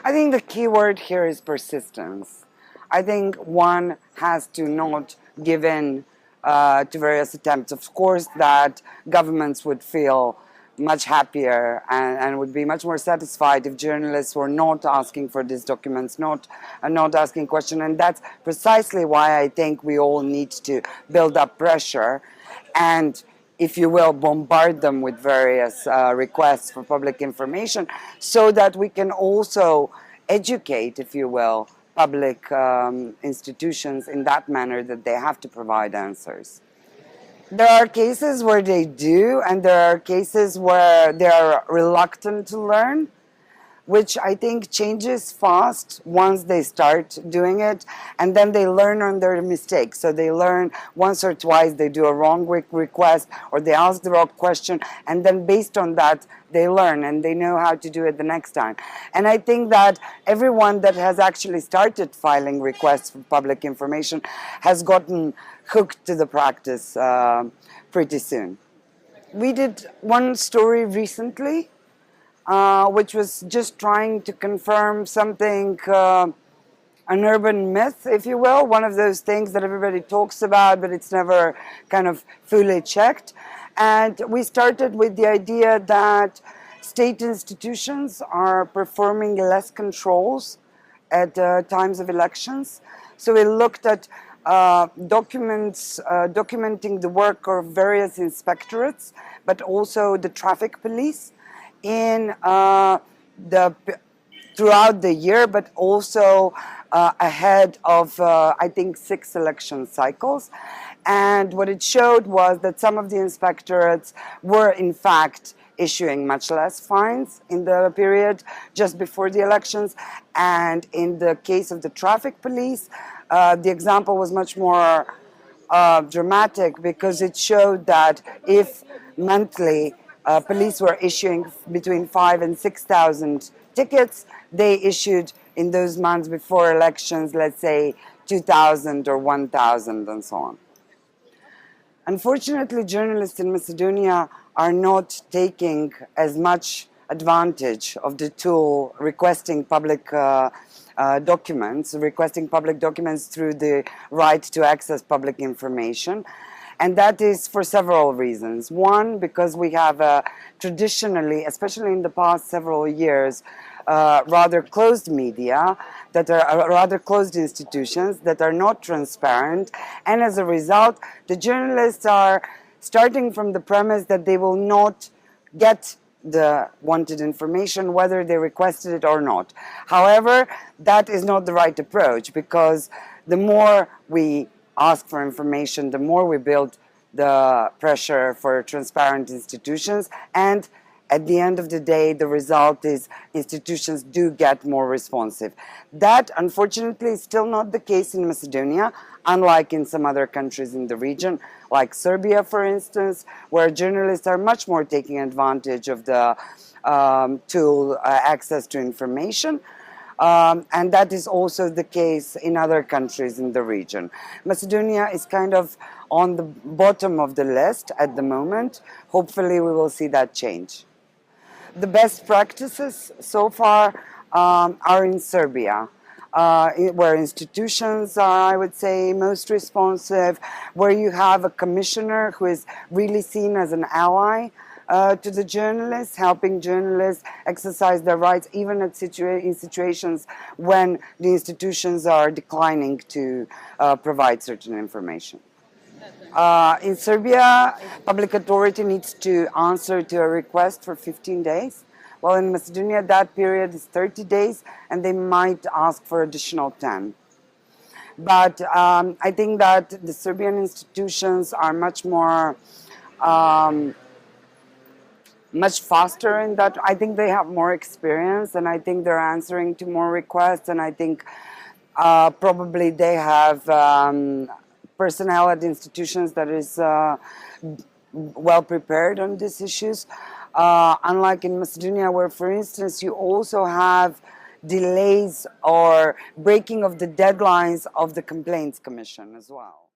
I think the key word here is persistence. I think one has to not give in to various attempts. Of course, that governments would feel much happier and would be much more satisfied if journalists were not asking for these documents, not asking questions. And that's precisely why I think we all need to build up pressure and, if you will, bombard them with various requests for public information so that we can also educate, if you will, public institutions in that manner that they have to provide answers. There are cases where they do, and there are cases where they are reluctant to learn, which I think changes fast once they start doing it, and then they learn on their mistakes. So they learn once or twice, they do a wrong request, or they ask the wrong question, and then based on that, they learn and they know how to do it the next time. And I think that everyone that has actually started filing requests for public information has gotten hooked to the practice pretty soon. We did one story recently, which was just trying to confirm something, an urban myth, if you will, one of those things that everybody talks about, but it's never kind of fully checked. And we started with the idea that state institutions are performing less controls at times of elections. So we looked at documenting the work of various inspectorates, but also the traffic police in throughout the year, but also ahead of, I think, 6 election cycles. And what it showed was that some of the inspectorates were, in fact, issuing much less fines in the period just before the elections. And in the case of the traffic police, the example was much more dramatic, because it showed that if monthly police were issuing between 5,000 and 6,000 tickets, they issued in those months before elections, let's say 2,000 or 1,000 and so on. Unfortunately, journalists in Macedonia are not taking as much advantage of the tool requesting public documents through the right to access public information. And that is for several reasons. One, because we have traditionally, especially in the past several years, rather closed media, that are rather closed institutions that are not transparent. And as a result, the journalists are starting from the premise that they will not get the wanted information, whether they requested it or not. However, that is not the right approach, because the more we ask for information, the more we build the pressure for transparent institutions, and at the end of the day, the result is institutions do get more responsive. That, unfortunately, is still not the case in Macedonia, unlike in some other countries in the region, like Serbia, for instance, where journalists are much more taking advantage of the tool access to information. And that is also the case in other countries in the region. Macedonia is kind of on the bottom of the list at the moment. Hopefully we will see that change. The best practices so far are in Serbia, where institutions are, I would say, most responsive, where you have a commissioner who is really seen as an ally to the journalists, helping journalists exercise their rights, even at in situations when the institutions are declining to provide certain information. In Serbia, public authority needs to answer to a request for 15 days. While in Macedonia, that period is 30 days, and they might ask for additional 10. But I think that the Serbian institutions are much more much faster in that. I think they have more experience, and I think they're answering to more requests, and I think probably they have personnel at institutions that is well prepared on these issues. Unlike in Macedonia, where, for instance, you also have delays or breaking of the deadlines of the Complaints Commission as well.